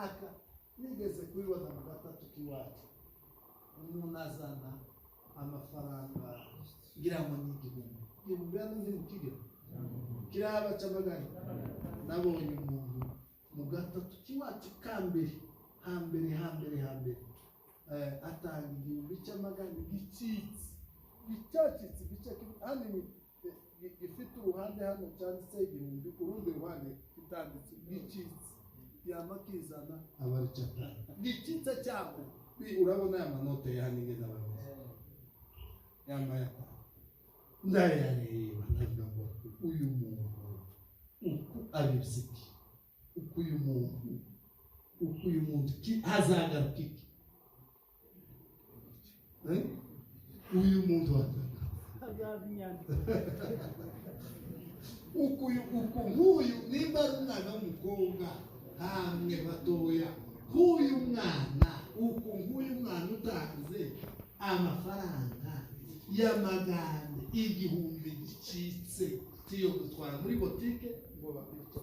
aka nigeze kubibona mu gatatu k'iwacu umuntu azana amafaranga ngira ngo ni igihumbi hano ndi mu kigero kiraba cy'amagana nabonye umuntu mu gatatu k'iwacu kambere hambere atanga igihumbi cy'amagana gicacitse gice hano gifite uruhande hano cyanditseho igihumbi urundi ruhande kitanditse gicitse yamakizana abaricata gicitse cyangwa urabona aya manote yahanige n'abavuzi yamaya ndayareba ndavuga ngo uyu muntu uku abiziki uyu muntu azagaruka iki uyu muntu nk'uyu nimba ari umwana w'umukobwa hamwe batoya nk'uyu mwana utanze amafaranga y'amagande igihumbi gicitse kiyo gutwara muri botike ngo bakwice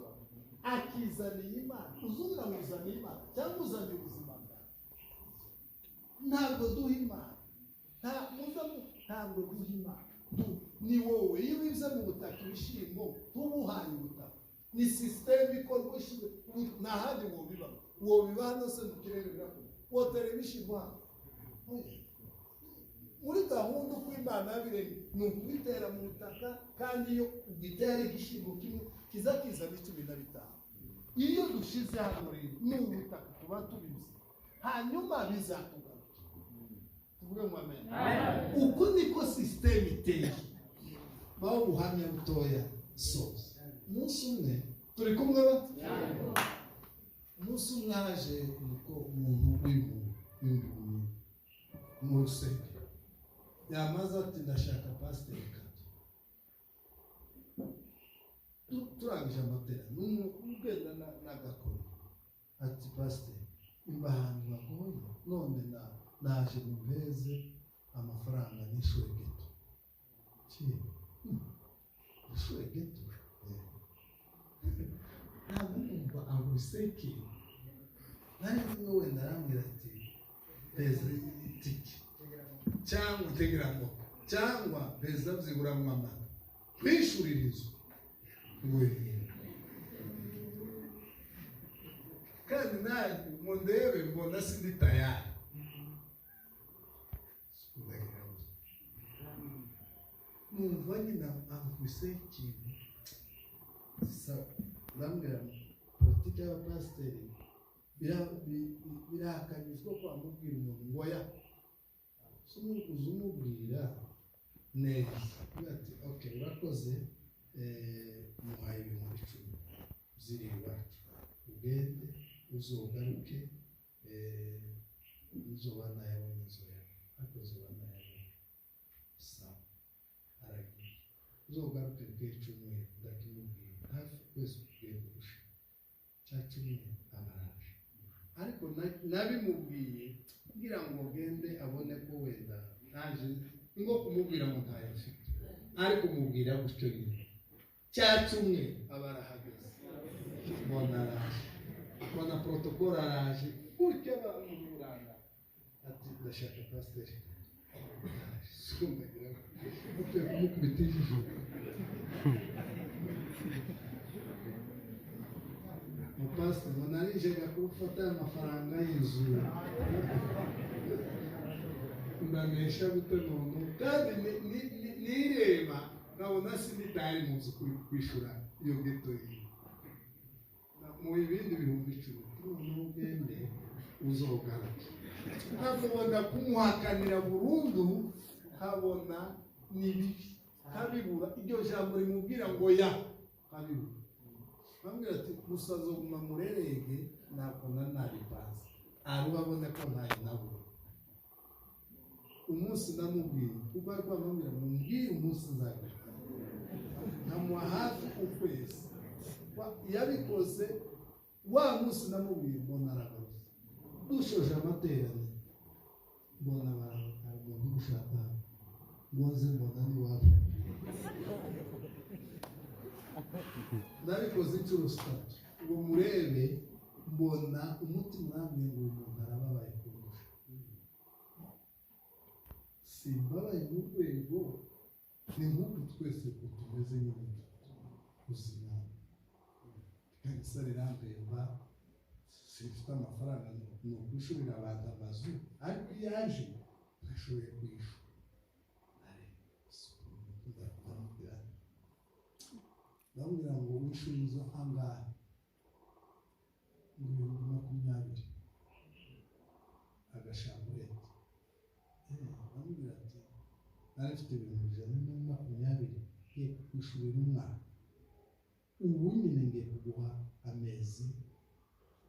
akizaniye Imana uzumira muzaniye Imana cyangwa uzaniye ubuzima bwawe ntabwo duha Imana ntabwo duha Imana ni wowe iyo ubize mu butaka ibishimbo ntubuhaye ubutaka ni system ikorwa ishize nta handi wobiba hano se mu kirere birakora wotera ibishimbo hano muri gahunda uko Imana yabiremye ni ukubitera mu butaka kandi iyo ugitera igishimbo kimwe kizakiza n'icumi na bitanu iyo dushize hano rero ni ubutaka tuba tubizi hanyuma bizatugaruka tuvuge ngo amen uko niko system iteye baho buhamya butoya soza umunsi umwe turi kumwe umunsi umwe haje umuntu w'impunzi mu rusengero yamaze ati ndashaka pasiteri Kato turangije amaterano ugenda n'agakora ati pasiteri imba ahantu bagoye none naje mumpeze amafaranga n'ishure geto ishure geto ntabwo numva aguseke nari kumwe wenda arambwira ati peza itike cyangwa utegera ngo cyangwa peza byibura mu amana kwishurira inzu ngo kandi naje ngo ndebe mbona sindi tayari numva nyina amvise ikintu ndambwira politiki y'abapasiteri birahakanyizwa ko amubwira umuntu ngo ya uzumubwira neza ati okay urakoze muhaye ibihumbi 10 ziri iwacu ugende uzogaruke uzobana yawe n'inzoya akozoba nawe sawa aragiye uzogaruke bw'icumweru ndakimubwira hafi kwezi kugenda cyacumwe amaraje ariko nabimubwiye ngira ngo gende abone ko wenda naje ngo kumubwira ngo ntayo afite ariko kumubwira gutyo nyine cyacumwe abarahageze mbona protocol araje gutyo bamuranga ati ndashaka pasiteri sumbagira gutyo kumukubita ijisho mupasi mwanarije gufata amafaranga y'inzu ndanesha gute none kandi nireba nkabona sinitari mu nzu kwishura iyo geto yi mu ibindi bihumbi 10 n'ugende uzogaruka nkabona kumuhakanira burundu nkabona nibibi kabibura iryo jambo rimubwira ngo ya kabibura bamwe ati musazoguma murerege nakona nabipanze arubabone ko ntayo nabo umunsi namubwiye kuko ariko bamubwira mumbwire umunsi nzagaruka nkamuha hafi ukwezi yabikoze wa munsi namubwiye mbona aragarutse dushoje amaterano mbona abantu gushaka ngoze mbona ni wapi nabikoze inshuro 3 ngo murebe mbona umutima urambwiye ngo uyu muntu arababaye kurusha. Simbabaye mu rwego, ni nk'uko twese tumeze nyine ubuzima. Kandi sare rambemba, sifite amafaranga ni ukwishurira abantu amazu, ariko iyo yaje ntashoboye kwishyura. Ndamubwira ngo wishyure inzu angahe? Ngo 20 agashamburete. Ndamubwira ati nari mfite 120 ye kwishyurira umwaka. Ubu nyine ngiye kuguha amezi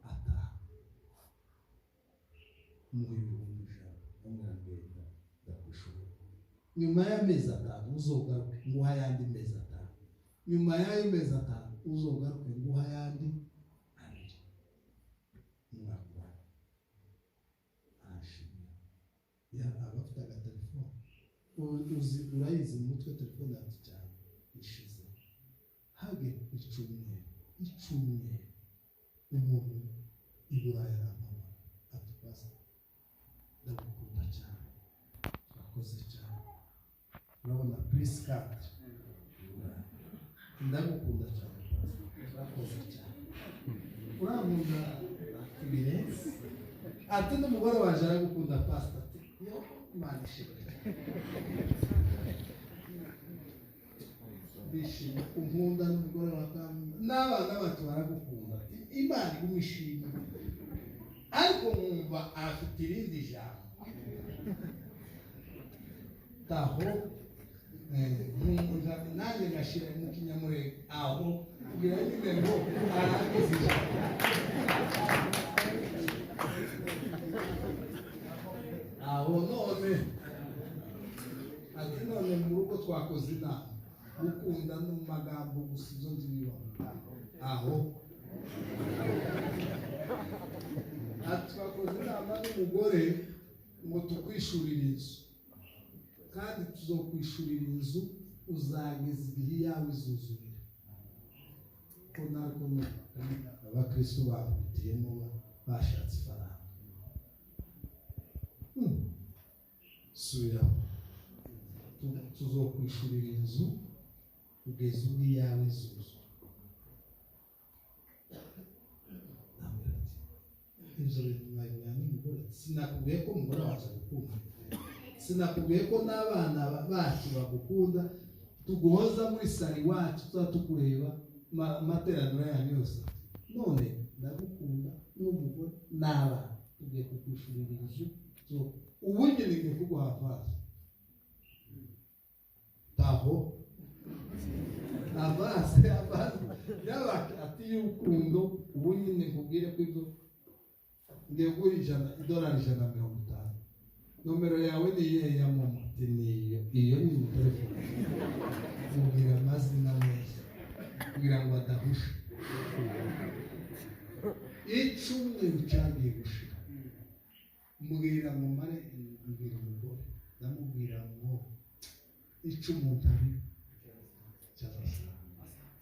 5 mu 1,100. Ndamubwira ndakwishyura. Nyuma y'amezi 5 uzogaruke nguha ayandi mezi 5. Nyuma y'ayo mezi 5 uzogaruke nguha ayandi 2. Mwaka ashimye ya abafite agatelefone urayizi mu mutwe telefone ati cyane ishize hage icumwe umuntu Iburaya aramama ati pasa ndagukunda cyane akoze cyane urabona please card ndagukunda cyane akoze cyane uramunda ibirenze ati n'umugore waje aragukunda pasta ati yo Imana ishimwe bishimye unkunda n'umugore wa Kamunda n'abana bacu baragukunda Imana igumishimye ariko mwumva afite irindi jambo taho nanjye ngashira mu kinyamurenge aho kugira nyine ngo arangize ijambo. Aho none ati none mu rugo twakoze inama gukunda no mu magambo gusa izo nzibibona aho ati twakoze inama n'umugore ngo tukwishurire inzu kandi tuzokwishurira inzu uzageza igihe yawe izuzurira ko narwo abakristo bahitiyemo bashatse ifaranga subiraho tuzokwishurira inzu kugeza ubwo iyawe izuzura. Ibyo bintu mwabibona n'umugore sinakubwiye ko umugore waza gukunda, sinakubwiye ko n'abana bacu bagukunda, tuguhoza muri sari wacu tuba tukureba amateraniro yanyu yose. None ndagukunda n'umugore n'abana tugiye kukwishurira inzu ubu nyine ngiye kuguha avazi taho avazi yaba ati y'urukundo ubu nyine nkubwire ko ibyo ngiye guha $150. Nomero yawe ni iyihe ya mama? Iyo ni telefone. Mubwira amazina neza kugira ngo adahusha. Icyumweru cyagiye gushira mbwira ngo mare mbwira umugore ndamubwira ngo icumuntu ari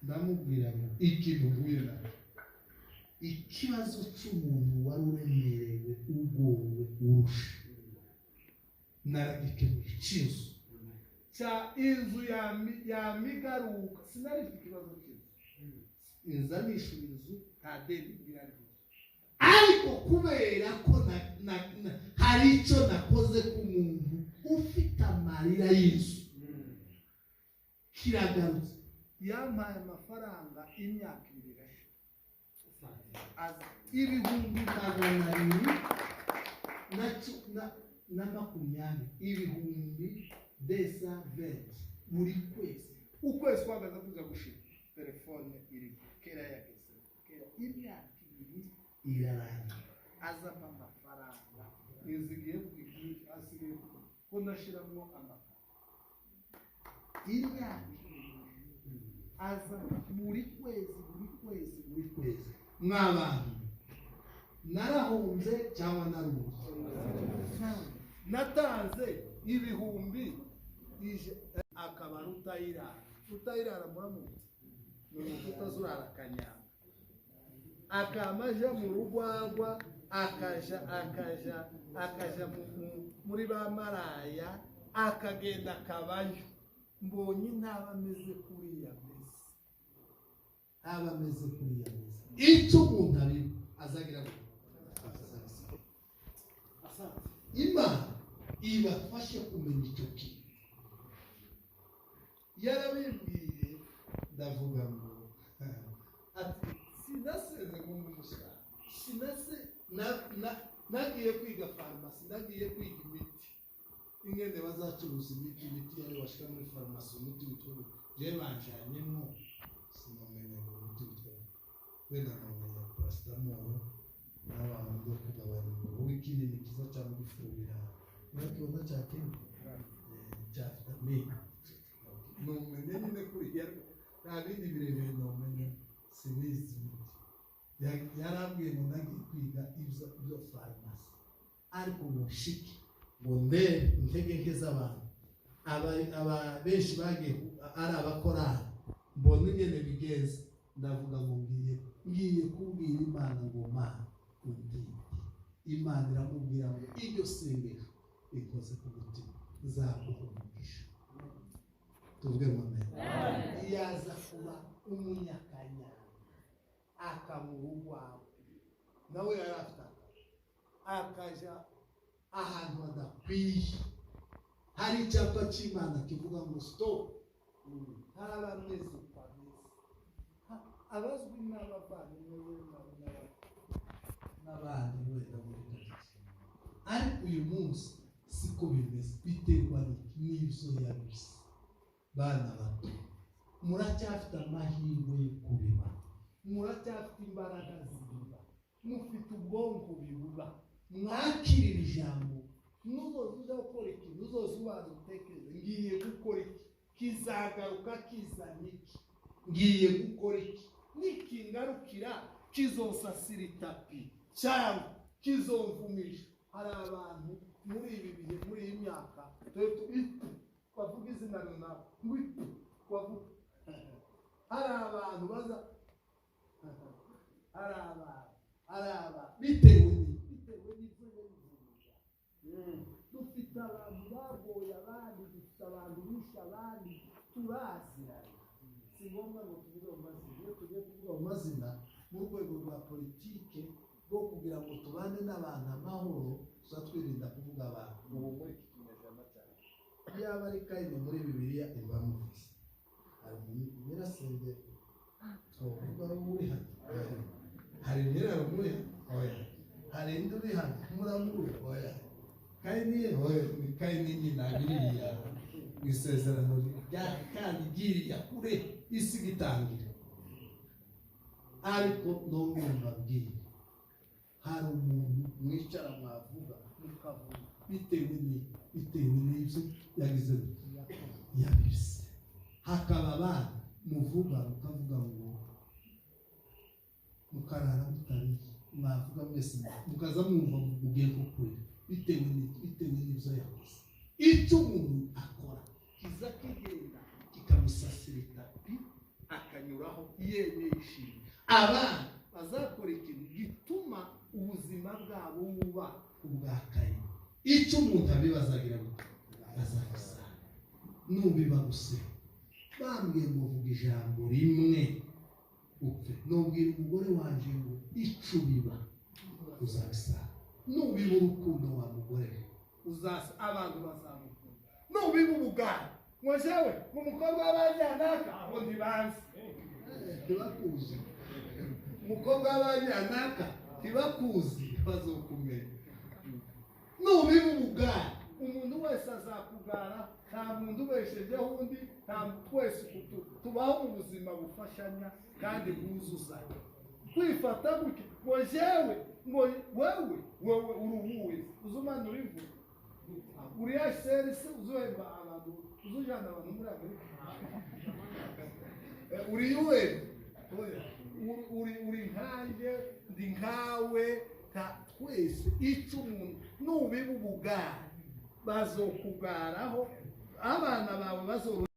ndamubwira ngo ikintu uvuye na ikibazo cy'umuntu wari uremerewe ugowe urusha naragikemuye ikibazo cya inzu yamigaruka sinari mfite ikibazo cy'inzu inza nishura inzu nta deni birari ariko kubera ko hari icyo nakoze ku muntu ufite amarira y'inzu kiragarutse yampaye amafaranga imyaka 2 ibihumbi 220 ibihumbi 220 buri kwezi. Ukwezi kwagaza kuza gushira telefone iri kera yageze kera imyaka 2 irarangira azapa amafaranga nizigiye kugira asigaye ko nashiramo amafaranga imyaka aza buri kwezi mw'abantu narahunze cyangwa naruze natanze ibihumbi akaba rutayirara muramutse n'umuntu utazurara kanyanga akamaja mu rugwagwa akaja muri ba maraya akagenda akabayo. Mbonye ntaba ameze kuriya mbese, aba ameze kuriya mbese. Icyo umuntu ari azagira ngo Imana ibafashe kumenya icyo kintu. Yarabibwiye ndavuga ngo ati sinaseze nk'umushyira, nagiye kwiga farumasi, nagiye kwiga imiti, ingene bazacuruza imiti yari washika muri farumasi, umuti witwa je banjanyemo sinamenye ngo umuti witwa wenda namenye paracetamol n'abantu byo kugabanya ubwo ikinini kiza cyane gufurira nakibona cyakene cya vitamine numenye nyine kuri nta bindi birebire numenye sinizi yarambwiye ngo nagiye kwiga ibyo farumasi, ariko mushiki ngo ndebe intege nke z'abantu aba benshi bagiye ari abakorari, mbona ingene bigenze, ndavuga ngo ngiye kubwira Imana ngo Mana umbwire. Imana iramubwira ngo iryo sengesho ikoze ku mutima zaguha umugisha. Tuvuge ngo amen. Yaza kuba umunyakanyana akamurugwaho nawe yarafata akaja ahantu hadakwiye, hari icyapa cy'Imana kivuga ngo stop, hari amezi ukwamezi abazwi n'abavandimwe n'abandi wenda muri karitsiye. Ariko uyu munsi siko bimeze, biterwa n'ibyo yabize. Bana bato muracyafite amahirwe yo kubiba, muracyafite imbaraga zibiba, mufite ubwonko bibuba. Mwakirira ijambo, nuzoza gukora ikintu uzoza ubanza utekereza ngiye gukora iki, kizagaruka kizana iki, ngiye gukora iki, nikingarukira kizosasira itapi cyangwa kizomvumisha. Hari abantu muri ibi bihe, muri iyi myaka bavuga izina runaka bavuga, hari abantu baza, hari abantu bitewe dufite abantu bagoye abandi, dufite abantu bishe abandi, turaziranye. Si ngombwa ngo tuvuge amazina, iyo tugiye kuvuga amazina mu rwego rwa politike rwo kugira ngo tubane n'abantu amahoro, tuza twirinda kuvuga abantu. Ubu muri iki kinyejana cyane yaba ari Kayini muri Bibiliya ibamuvuze, hari nyirasenge twavuga uri hano, hari nyirarume uri hano, hari indi uri hano muramuru oya Kayini ni Kayini nyina biriya mu isezerano rya kandi giriya kure isi gitangira. Ariko n'umwe mbabwira, hari umuntu mwicara mwavuga mukavuga bitewe n'ibyo yagize yabize. Hakaba abana muvuga mukavuga ngo mukarara mutariye, mwavuga mwese mukaza mwumva mugiye gukura bitewe n'ibyo yakoze. Icyo umuntu akora kiza kigenda kikamusasira itapi akanyuraho yishimye. Abana bazakora ikintu gituma ubuzima bwabo buba ubwa Kayini. Icyo umuntu abibazagira azabisanga nubiba guse. Bambwiye ngo vuga ijambo rimwe upfe, nubwira umugore wanje ngo icyo biba uzabisanga. Nubiba urukundo wa mugore uzasa abantu bazamukunda. Nubiba ubugari ngo jewe mu mukobwa w'abanyanaka aho ntibanzi ntibakuzi, umukobwa w'abanyanaka ntibakuzi bazokumenya. Nubiba ubugari umuntu wese azakugara, nta muntu ubeshejeho undi, nta twese tubaho mu buzima bufashanya kandi bwuzuzanya. Kwifata gutyo ngo jewe ngo wewe uruhuwe uzumana urivu uriya serisi uzohemba abantu, uzujana abantu muri Amerika uri nkanjye ndi nkawe, twese. Icyo umuntu nubiba ubugari bazokugaraho, abana bawe bazoro